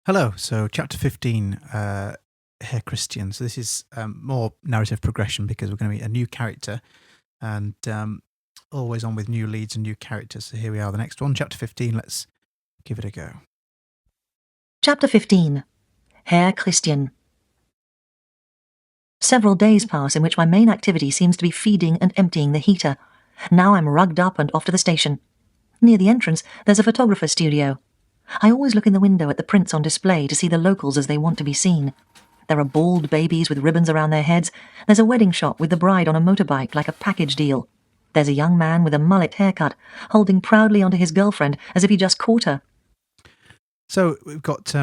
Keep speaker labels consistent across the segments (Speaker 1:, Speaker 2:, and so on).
Speaker 1: Hello. So, chapter 15, Herr Christian. So, this is more narrative progression because we're going to meet a new character and always on with new leads and new characters. So, here we are, the next one, chapter 15. Let's give it a go.
Speaker 2: Chapter 15. Herr Christian. Several days pass in which my main activity seems to be feeding and emptying the heater. Now I'm rugged up and off to the station. Near the entrance, there's a photographer's studio. I always look in the window at the prints on display to see the locals as they want to be seen. There are bald babies with ribbons around their heads. There's a wedding shot with the bride on a motorbike like a package deal. There's a young man with a mullet haircut, holding proudly onto his girlfriend as if he just caught her.
Speaker 1: So, we've got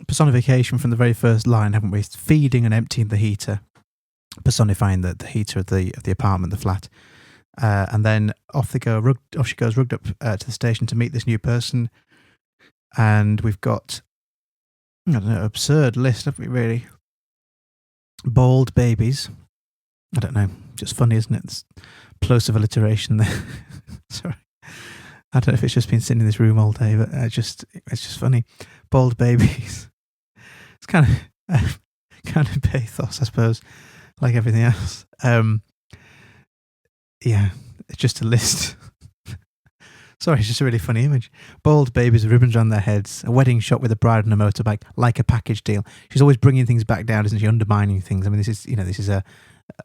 Speaker 1: personification from the very first line, haven't we? Feeding and emptying the heater, personifying the heater of the apartment, the flat. And then off she goes, rugged up to the station to meet this new person. And we've got, I don't know, absurd list, haven't we, really? Bald babies. I don't know, just funny, isn't it? It's plosive alliteration there. Sorry. I don't know if it's just been sitting in this room all day, but it's just funny. Bald babies. It's kind of pathos, I suppose, like everything else. Yeah, it's just a list. Sorry, it's just a really funny image. Bald babies with ribbons around their heads, a wedding shot with a bride on a motorbike, like a package deal. She's always bringing things back down, isn't she? Undermining things. I mean, this is a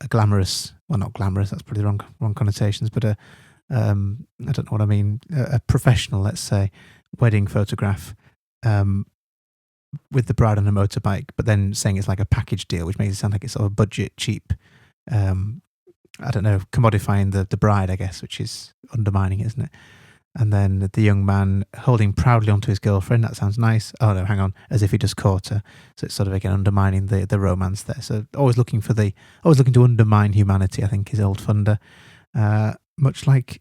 Speaker 1: glamorous, well, not glamorous, that's probably the wrong connotations, but I don't know what I mean, a professional, let's say, wedding photograph with the bride on a motorbike, but then saying it's like a package deal, which makes it sound like it's sort of budget, cheap, I don't know, commodifying the bride, I guess, which is undermining it, isn't it? And then the young man holding proudly onto his girlfriend. That sounds nice. Oh no, hang on, as if he just caught her. So it's sort of again undermining the romance there. So always looking to undermine humanity, I think, is old Funder. Much like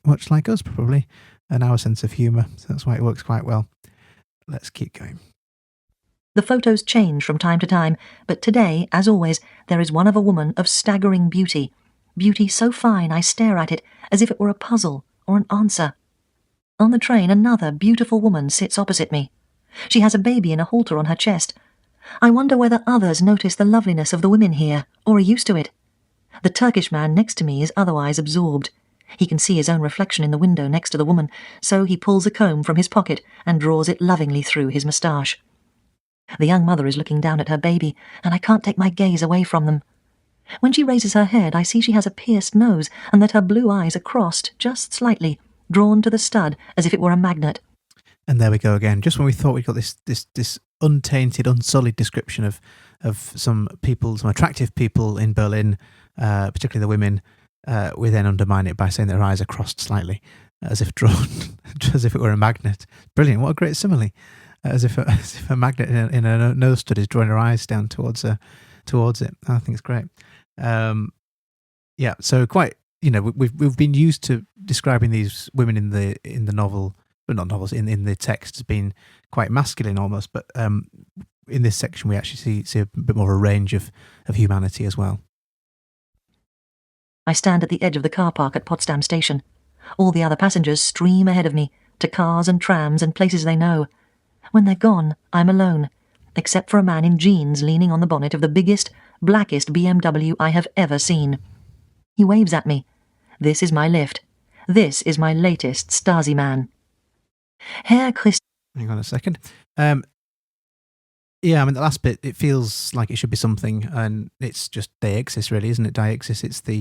Speaker 1: us, probably, and our sense of humour. So that's why it works quite well. Let's keep going.
Speaker 2: The photos change from time to time, but today, as always, there is one of a woman of staggering beauty. Beauty so fine I stare at it as if it were a puzzle or an answer. On the train, another beautiful woman sits opposite me. She has a baby in a halter on her chest. I wonder whether others notice the loveliness of the women here, or are used to it. The Turkish man next to me is otherwise absorbed. He can see his own reflection in the window next to the woman, so he pulls a comb from his pocket and draws it lovingly through his moustache. The young mother is looking down at her baby, and I can't take my gaze away from them. When she raises her head, I see she has a pierced nose, and that her blue eyes are crossed just slightly, drawn to the stud as if it were a magnet.
Speaker 1: And there we go again. Just when we thought we'd got this untainted, unsullied description of some attractive people in Berlin, particularly the women, we then undermine it by saying their eyes are crossed slightly, as if drawn, as if it were a magnet. Brilliant! What a great simile! As if a magnet in a nose stud is drawing her eyes down towards it. I think it's great. Yeah. So quite. We've been used to describing these women in the novel, but not novels, in the text as being quite masculine almost. But in this section, we actually see a bit more of a range of humanity as well.
Speaker 2: I stand at the edge of the car park at Potsdam station. All the other passengers stream ahead of me to cars and trams and places they know. When they're gone, I'm alone, except for a man in jeans leaning on the bonnet of the biggest, blackest BMW I have ever seen. He waves at me. This is my lift. This is my latest Stasi man. Herr Christian.
Speaker 1: Hang on a second. Yeah, I mean, the last bit, it feels like it should be something, and it's just deixis, really, isn't it? Deixis, it's the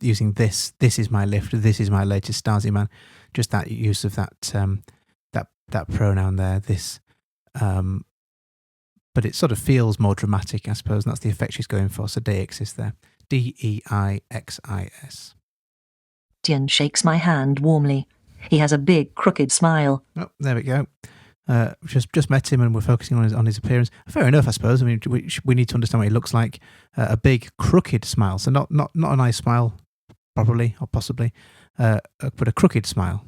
Speaker 1: using this is my lift, this is my latest Stasi man. Just that use of that pronoun there, this. But it sort of feels more dramatic, I suppose, and that's the effect she's going for. So deixis there. D-E-I-X-I-S.
Speaker 2: Christian shakes my hand warmly. He has a big, crooked smile.
Speaker 1: Oh, there we go. Just met him and we're focusing on his appearance. Fair enough, I suppose. I mean, we need to understand what he looks like. A big, crooked smile. So not a nice smile, probably, or possibly, but a crooked smile.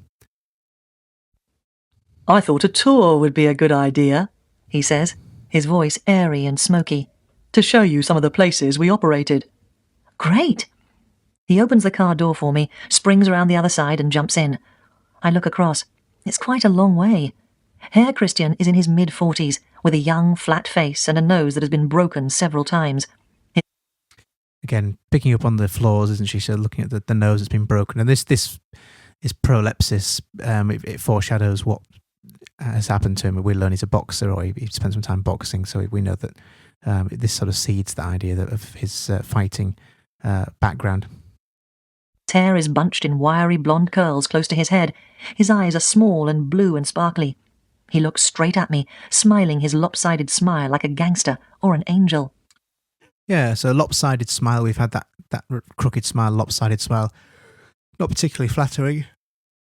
Speaker 2: I thought a tour would be a good idea, he says, his voice airy and smoky, to show you some of the places we operated. Great! He opens the car door for me, springs around the other side and jumps in. I look across. It's quite a long way. Herr Christian is in his mid-40s, with a young, flat face and a nose that has been broken several times.
Speaker 1: Again, picking up on the flaws, isn't she? So looking at the nose that's been broken. And this is prolepsis. It foreshadows what has happened to him. We learn he's a boxer, or he spent some time boxing, so we know that this sort of seeds the idea of his fighting background.
Speaker 2: His hair is bunched in wiry blonde curls close to his head. His eyes are small and blue and sparkly. He looks straight at me, smiling his lopsided smile like a gangster or an angel.
Speaker 1: Yeah, so lopsided smile. We've had that crooked smile, lopsided smile. Not particularly flattering.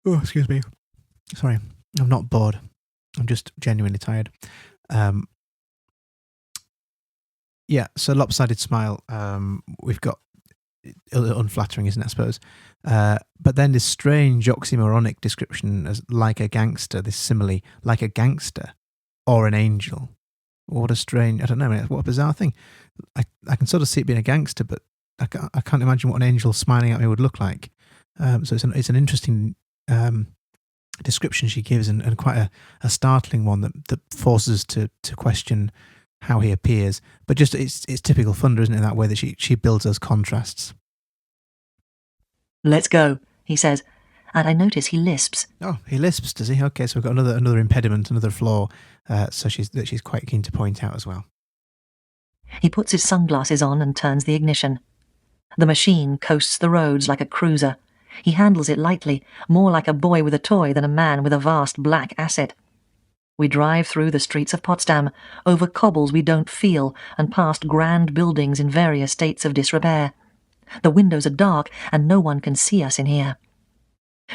Speaker 1: Oh, excuse me. Sorry, I'm not bored. I'm just genuinely tired. Yeah, so lopsided smile. We've got unflattering, isn't it, I suppose? But then this strange oxymoronic description as like a gangster, this simile, like a gangster or an angel. What a strange, I don't know, what a bizarre thing. I can sort of see it being a gangster, but I can't imagine what an angel smiling at me would look like. So it's an interesting description she gives, and quite a startling one that forces us to question how he appears. But just it's typical Funder, isn't it, in that way that she builds those contrasts.
Speaker 2: "Let's go," he says, and I notice he lisps.
Speaker 1: Oh, he lisps, does he? Okay, so we've got another impediment, another flaw. So she's quite keen to point out as well.
Speaker 2: He puts his sunglasses on and turns the ignition. The machine coasts the roads like a cruiser. He handles it lightly, more like a boy with a toy than a man with a vast black asset. We drive through the streets of Potsdam, over cobbles we don't feel, and past grand buildings in various states of disrepair. The windows are dark, and no one can see us in here.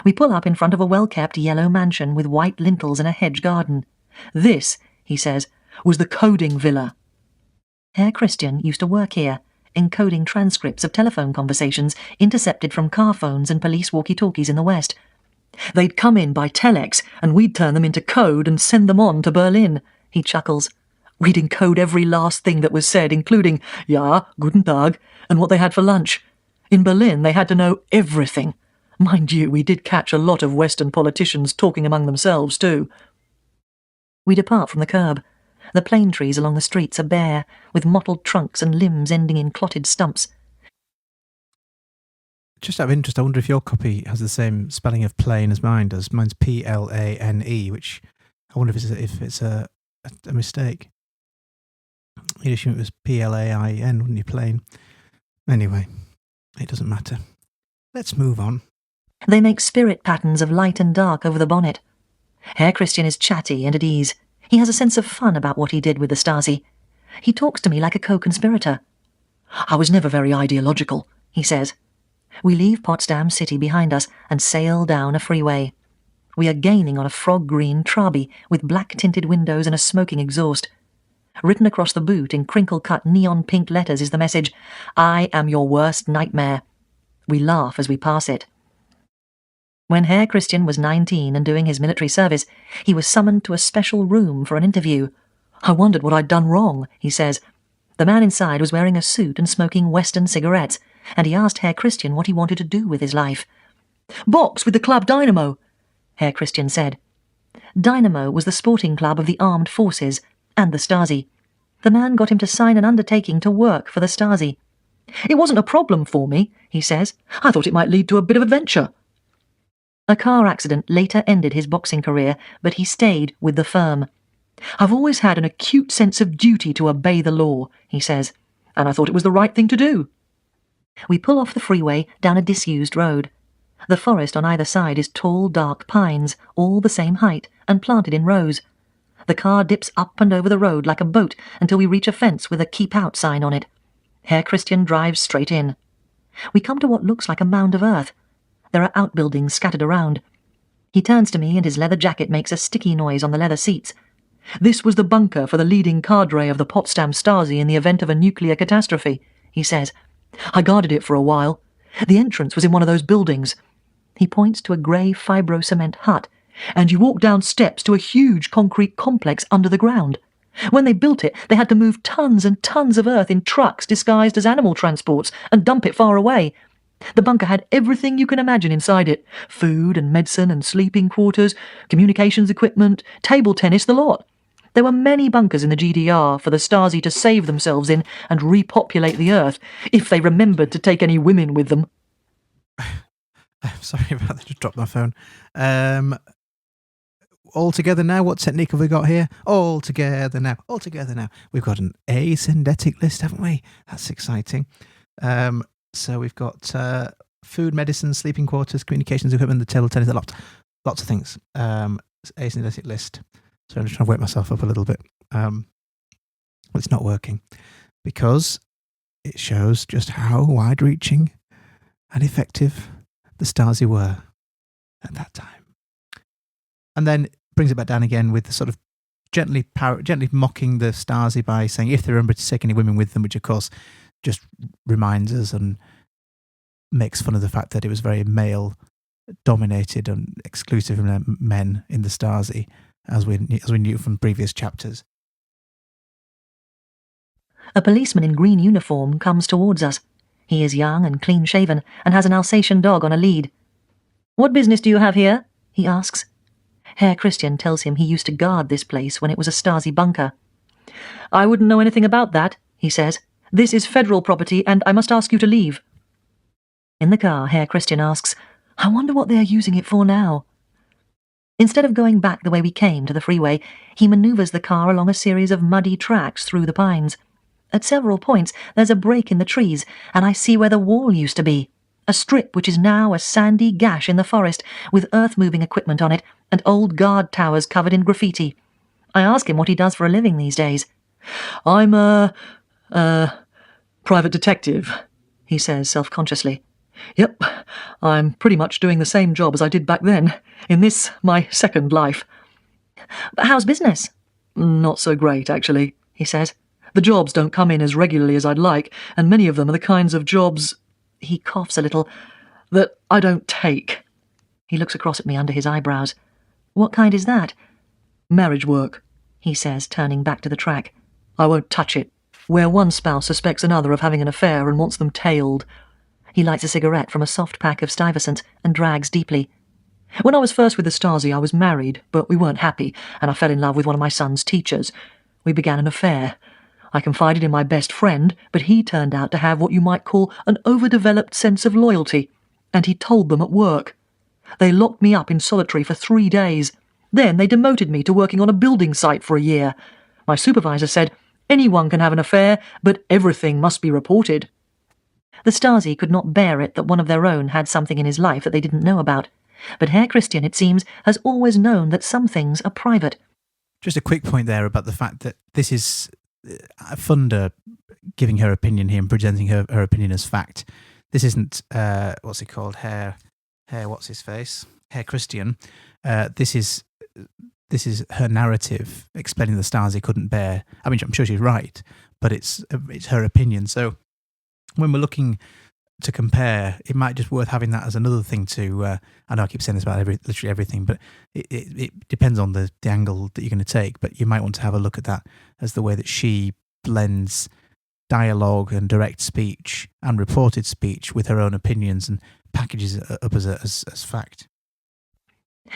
Speaker 2: We pull up in front of a well-kept yellow mansion with white lintels and a hedge garden. This, he says, was the coding villa. Herr Christian used to work here, encoding transcripts of telephone conversations intercepted from car phones and police walkie-talkies in the West. They'd come in by telex, and we'd turn them into code and send them on to Berlin, he chuckles. We'd encode every last thing that was said, including, ja, guten Tag, and what they had for lunch. In Berlin, they had to know everything. Mind you, we did catch a lot of Western politicians talking among themselves, too. We depart from the curb. The plane trees along the streets are bare, with mottled trunks and limbs ending in clotted stumps.
Speaker 1: Just out of interest, I wonder if your copy has the same spelling of plane as mine does. Mine's Plane, which I wonder if it's a mistake. You'd assume it was Plain, wouldn't you? Plane. Anyway, it doesn't matter. Let's move on. They make spirit patterns of light and dark over the bonnet. Herr Christian is chatty and at ease. He has a sense of fun about what he did with the Stasi. He talks to me like a co-conspirator. I was never very ideological, he says. We leave Potsdam city behind us and sail down a freeway. We are gaining on a frog-green Trabi with black-tinted windows and a smoking exhaust. Written across the boot in crinkle-cut neon-pink letters is the message, I am your worst nightmare. We laugh as we pass it. When Herr Christian was 19 and doing his military service, he was summoned to a special room for an interview. I wondered what I'd done wrong, he says. The man inside was wearing a suit and smoking Western cigarettes, and he asked Herr Christian what he wanted to do with his life. Box with the club Dynamo, Herr Christian said. Dynamo was the sporting club of the armed forces and the Stasi. The man got him to sign an undertaking to work for the Stasi. It wasn't a problem for me, he says. I thought it might lead to a bit of adventure. A car accident later ended his boxing career, but he stayed with the firm. I've always had an acute sense of duty to obey the law, he says, and I thought it was the right thing to do. We pull off the freeway down a disused road. The forest on either side is tall, dark pines, all the same height, and planted in rows. The car dips up and over the road like a boat until we reach a fence with a keep out sign on it. Herr Christian drives straight in. We come to what looks like a mound of earth. There are outbuildings scattered around. He turns to me and his leather jacket makes a sticky noise on the leather seats. This was the bunker for the leading cadre of the Potsdam Stasi in the event of a nuclear catastrophe, he says. I guarded it for a while. The entrance was in one of those buildings. He points to a grey fibro-cement hut, and you walk down steps to a huge concrete complex under the ground. When they built it, they had to move tons and tons of earth in trucks disguised as animal transports and dump it far away. The bunker had everything you can imagine inside it. Food and medicine and sleeping quarters, communications equipment, table tennis, the lot.
Speaker 2: There were many bunkers in the GDR for the Stasi to save themselves in and repopulate the earth, if they remembered to take any women with them.
Speaker 1: Sorry about that, just dropped my phone. All together now, what technique have we got here? All together now. We've got an asyndetic list, haven't we? That's exciting. So we've got food, medicine, sleeping quarters, communications equipment, the table tennis, lots of things. Asyndetic list. So I'm just trying to wake myself up a little bit. It's not working because it shows just how wide-reaching and effective the Stasi were at that time. And then brings it back down again with the sort of gently mocking the Stasi by saying if they remember to take any women with them, which of course just reminds us and makes fun of the fact that it was very male-dominated and exclusive men in the Stasi, as we knew from previous chapters.
Speaker 2: A policeman in green uniform comes towards us. He is young and clean-shaven and has an Alsatian dog on a lead. "What business do you have here?" he asks. Herr Christian tells him he used to guard this place when it was a Stasi bunker. "I wouldn't know anything about that," he says. "This is federal property and I must ask you to leave." In the car, Herr Christian asks, "I wonder what they are using it for now." Instead of going back the way we came to the freeway, he manoeuvres the car along a series of muddy tracks through the pines. At several points, there's a break in the trees, and I see where the wall used to be. A strip which is now a sandy gash in the forest, with earth-moving equipment on it, and old guard towers covered in graffiti. I ask him what he does for a living these days. "I'm a private detective," he says self-consciously. "Yep, I'm pretty much doing the same job as I did back then, in this, my second life." "But how's business?" "Not so great, actually," he says. "The jobs don't come in as regularly as I'd like, and many of them are the kinds of jobs," he coughs a little, "that I don't take." He looks across at me under his eyebrows. "What kind is that?" "Marriage work," he says, turning back to the track. "I won't touch it. Where one spouse suspects another of having an affair and wants them tailed." He lights a cigarette from a soft pack of Stuyvesant and drags deeply. "When I was first with the Stasi, I was married, but we weren't happy, and I fell in love with one of my son's teachers. We began an affair. I confided in my best friend, but he turned out to have what you might call an overdeveloped sense of loyalty, and he told them at work. They locked me up in solitary for 3 days. Then they demoted me to working on a building site for a year. My supervisor said, 'Anyone can have an affair, but everything must be reported.'" The Stasi could not bear it that one of their own had something in his life that they didn't know about. But Herr Christian, it seems, has always known that some things are private.
Speaker 1: Just a quick point there about the fact that this is Funda giving her opinion here and presenting her opinion as fact. This isn't, what's it called, Herr what's his face? Herr Christian. This is her narrative explaining the Stasi couldn't bear. I mean, I'm sure she's right, but it's her opinion. So when we're looking to compare, it might just worth having that as another thing to. I know I keep saying this about literally everything, but it depends on the angle that you're going to take. But you might want to have a look at that as the way that she blends dialogue and direct speech and reported speech with her own opinions and packages it up as fact.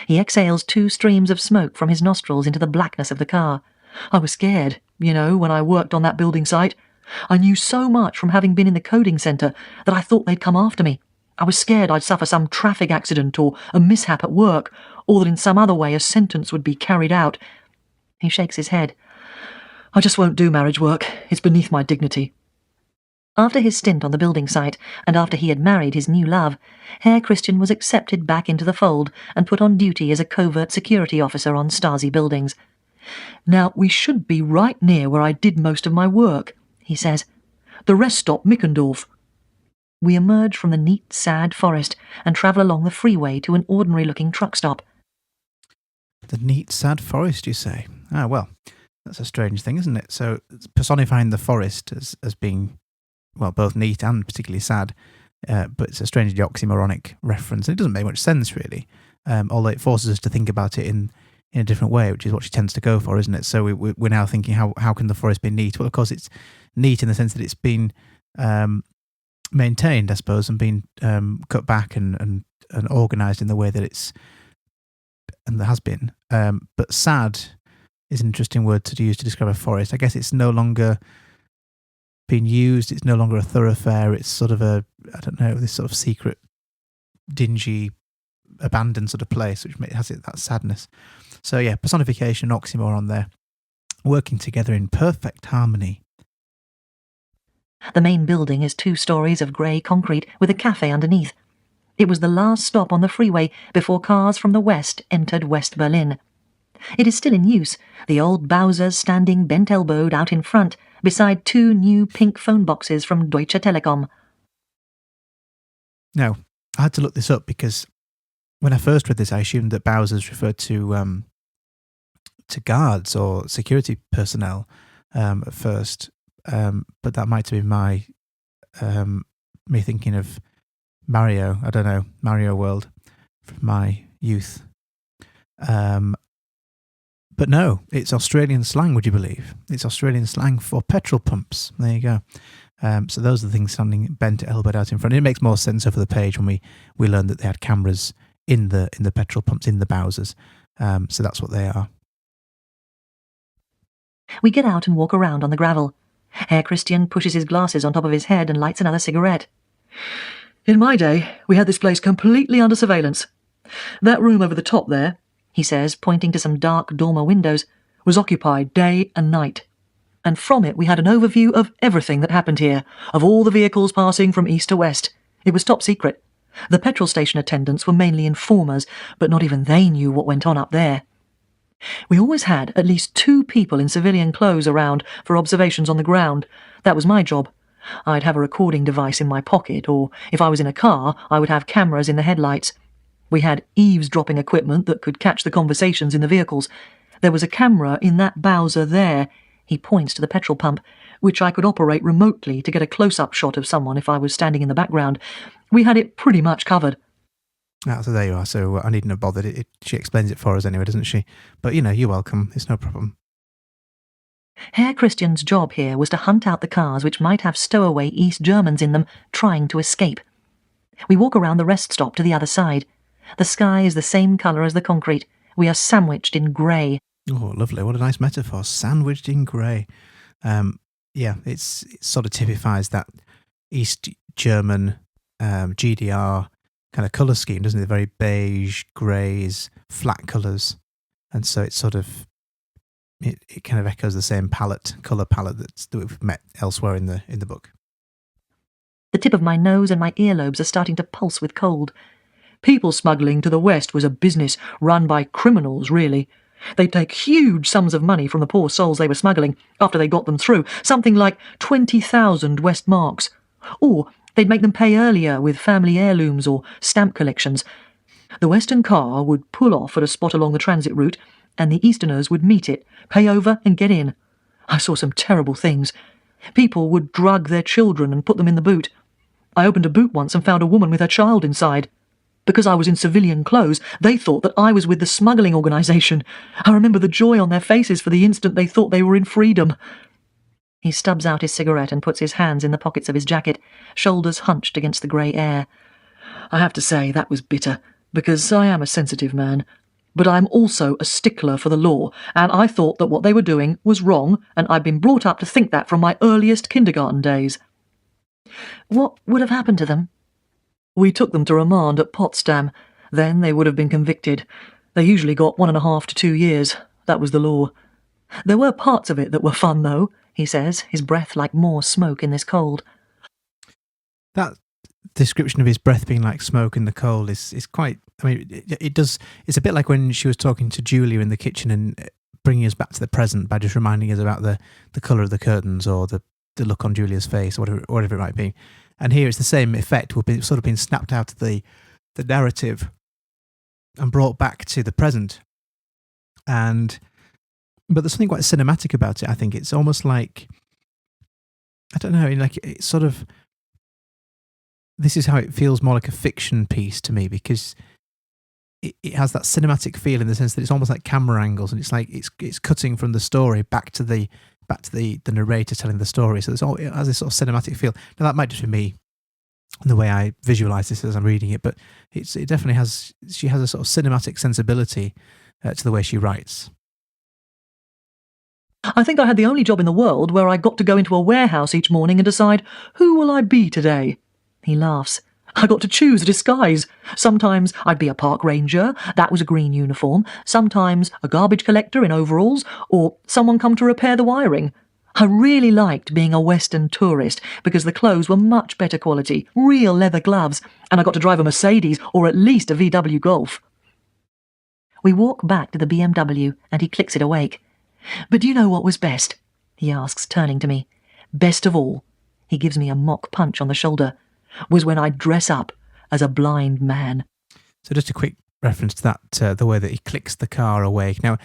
Speaker 2: He exhales 2 streams of smoke from his nostrils into the blackness of the car. "I was scared, when I worked on that building site. I knew so much from having been in the coding centre that I thought they'd come after me. I was scared I'd suffer some traffic accident or a mishap at work, or that in some other way a sentence would be carried out." He shakes his head. "I just won't do marriage work. It's beneath my dignity." After his stint on the building site, and after he had married his new love, Herr Christian was accepted back into the fold and put on duty as a covert security officer on Stasi buildings. "Now, we should be right near where I did most of my work," he says. "The rest stop Mickendorf." We emerge from the neat, sad forest and travel along the freeway to an ordinary-looking truck stop.
Speaker 1: The neat, sad forest, you say? Ah, well, that's a strange thing, isn't it? So personifying the forest as being, well, both neat and particularly sad, but it's a strangely oxymoronic reference, and it doesn't make much sense, really, although it forces us to think about it in a different way, which is what she tends to go for, isn't it? So we're now thinking, how can the forest be neat? Well, of course, it's neat in the sense that it's been maintained, I suppose, and been cut back and organised in the way that and there has been. But sad is an interesting word to use to describe a forest. I guess it's no longer being used. It's no longer a thoroughfare. It's sort of this sort of secret, dingy, abandoned sort of place, which has that sadness. So yeah, personification, oxymoron there, working together in perfect harmony.
Speaker 2: The main building is 2 stories of grey concrete with a cafe underneath. It was the last stop on the freeway before cars from the west entered West Berlin. It is still in use, the old Bowsers standing bent-elbowed out in front beside 2 new pink phone boxes from Deutsche Telekom.
Speaker 1: Now, I had to look this up because when I first read this, I assumed that Bowsers referred to guards or security personnel at first, but that might have been me thinking of Mario. I don't know, Mario World from my youth. But no, it's Australian slang, would you believe? It's Australian slang for petrol pumps. There you go. So those are the things standing bent elbowed out in front. It makes more sense over the page when we learned that they had cameras in the petrol pumps, in the Bowsers. So that's what they are.
Speaker 2: We get out and walk around on the gravel. Herr Christian pushes his glasses on top of his head and lights another cigarette.
Speaker 3: In my day, we had this place completely under surveillance. That room over the top there,
Speaker 2: he says, pointing to some dark dormer windows,
Speaker 3: was occupied day and night. And from it we had an overview of everything that happened here, of all the vehicles passing from east to west. It was top secret. The petrol station attendants were mainly informers, but not even they knew what went on up there. We always had at least 2 people in civilian clothes around for observations on the ground. That was my job. I'd have a recording device in my pocket, or if I was in a car, I would have cameras in the headlights. We had eavesdropping equipment that could catch the conversations in the vehicles. There was a camera in that Bowser there, he points to the petrol pump, which I could operate remotely to get a close-up shot of someone if I was standing in the background. We had it pretty much covered.
Speaker 1: So there you are. So I needn't have bothered. She explains it for us anyway, doesn't she? But, you're welcome. It's no problem.
Speaker 2: Herr Christian's job here was to hunt out the cars which might have stowaway East Germans in them trying to escape. We walk around the rest stop to the other side. The sky is the same colour as the concrete. We are sandwiched in grey.
Speaker 1: Oh, lovely. What a nice metaphor. Sandwiched in grey. It sort of typifies that East German GDR kind of colour scheme, doesn't it? Very beige, greys, flat colours. And so it's sort of, it kind of echoes the same colour palette that we've met elsewhere in the book.
Speaker 2: The tip of my nose and my earlobes are starting to pulse with cold.
Speaker 3: People smuggling to the west was a business run by criminals, really. They'd take huge sums of money from the poor souls they were smuggling after they got them through, something like 20,000 West marks. Or they'd make them pay earlier with family heirlooms or stamp collections. The western car would pull off at a spot along the transit route, and the easterners would meet it, pay over and get in. I saw some terrible things. People would drug their children and put them in the boot. I opened a boot once and found a woman with her child inside. Because I was in civilian clothes, they thought that I was with the smuggling organisation. I remember the joy on their faces for the instant they thought they were in freedom.
Speaker 2: He stubs out his cigarette and puts his hands in the pockets of his jacket, shoulders hunched against the grey air.
Speaker 3: I have to say that was bitter, because I am a sensitive man. But I'm also a stickler for the law, and I thought that what they were doing was wrong, and I'd been brought up to think that from my earliest kindergarten days.
Speaker 2: What would have happened to them?
Speaker 3: We took them to remand at Potsdam. Then they would have been convicted. They usually got 1.5 to 2 years. That was the law. There were parts of it that were fun, though, he says, his breath like more smoke in this cold.
Speaker 1: That description of his breath being like smoke in the cold is quite... It's a bit like when she was talking to Julia in the kitchen and bringing us back to the present by just reminding us about the colour of the curtains or the look on Julia's face or whatever it might be. And here it's the same effect. We've sort of been snapped out of the narrative and brought back to the present. But there's something quite cinematic about it, I think. It's almost like, I don't know, like it's sort of, this is how it feels more like a fiction piece to me, because it has that cinematic feel in the sense that it's almost like camera angles, and it's like it's cutting from the story back to the narrator telling the story. So it has this sort of cinematic feel. Now that might just be me and the way I visualize this as I'm reading it, but it definitely has. She has a sort of cinematic sensibility to the way she writes.
Speaker 3: I think I had the only job in the world where I got to go into a warehouse each morning and decide, who will I be today? He laughs. I got to choose a disguise. Sometimes I'd be a park ranger, that was a green uniform, sometimes a garbage collector in overalls, or someone come to repair the wiring. I really liked being a Western tourist because the clothes were much better quality, real leather gloves, and I got to drive a Mercedes or at least a VW Golf. We walk back to the BMW and he clicks it awake. But do you know what was best? He asks, turning to me. Best of all, he gives me a mock punch on the shoulder, was when I'd dress up as a blind man.
Speaker 1: So just a quick reference to that, the way that he clicks the car awake. Now,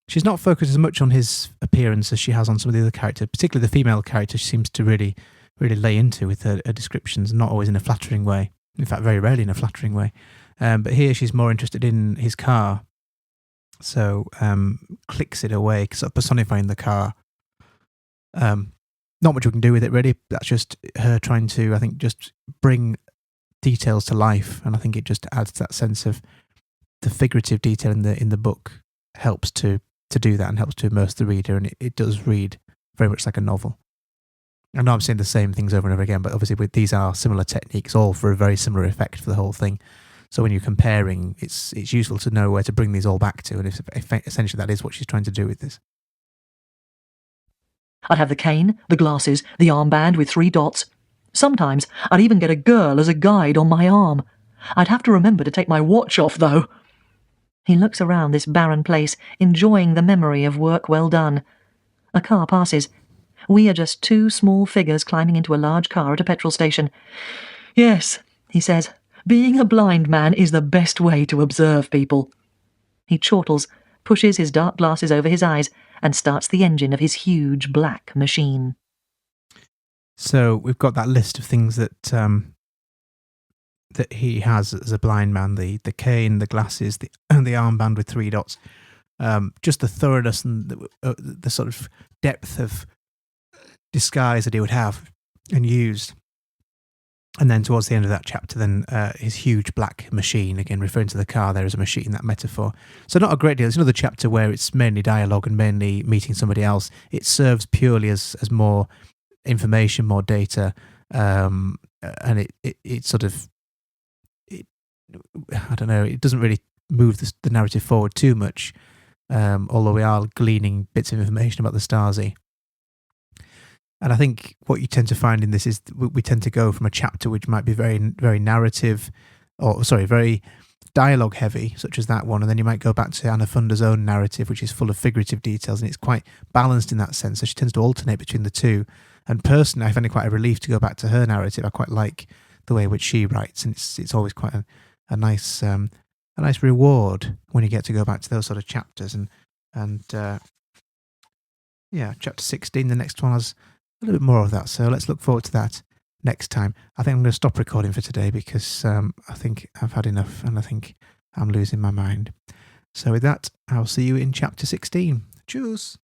Speaker 1: she's not focused as much on his appearance as she has on some of the other characters, particularly the female character she seems to really lay into with her descriptions, not always in a flattering way. In fact, very rarely in a flattering way. But here she's more interested in his car. So clicks it away, sort of personifying the car. Not much we can do with it, really. That's just her trying to, I think, just bring details to life. And I think it just adds that sense of the figurative detail in the book helps to do that and helps to immerse the reader. And it does read very much like a novel. I know I'm saying the same things over and over again, but obviously these are similar techniques, all for a very similar effect for the whole thing. So when you're comparing, it's useful to know where to bring these all back to, and if essentially that is what she's trying to do with this.
Speaker 3: I'd have the cane, the glasses, the armband with 3 dots. Sometimes I'd even get a girl as a guide on my arm. I'd have to remember to take my watch off, though. He looks around this barren place, enjoying the memory of work well done. A car passes. We are just 2 small figures climbing into a large car at a petrol station. Yes, he says, being a blind man is the best way to observe people. He chortles, pushes his dark glasses over his eyes, and starts the engine of his huge black machine.
Speaker 1: So we've got that list of things that that he has as a blind man: the cane, the glasses, the armband with 3 dots. Just the thoroughness and the sort of depth of disguise that he would have and used. And then towards the end of that chapter, then his huge black machine, again referring to the car there as a machine, that metaphor. So not a great deal. It's another chapter where it's mainly dialogue and mainly meeting somebody else. It serves purely as more information, more data, and it sort of, I don't know, it doesn't really move the narrative forward too much, although we are gleaning bits of information about the Stasi. And I think what you tend to find in this is we tend to go from a chapter which might be very, very narrative, very dialogue heavy, such as that one, and then you might go back to Anna Funder's own narrative, which is full of figurative details, and it's quite balanced in that sense. So she tends to alternate between the two. And personally, I find it quite a relief to go back to her narrative. I quite like the way in which she writes, and it's always quite a nice reward when you get to go back to those sort of chapters. And chapter 16, the next one has a little bit more of that. So let's look forward to that next time. I think I'm going to stop recording for today because I think I've had enough and I think I'm losing my mind. So with that, I'll see you in chapter 16. Cheers.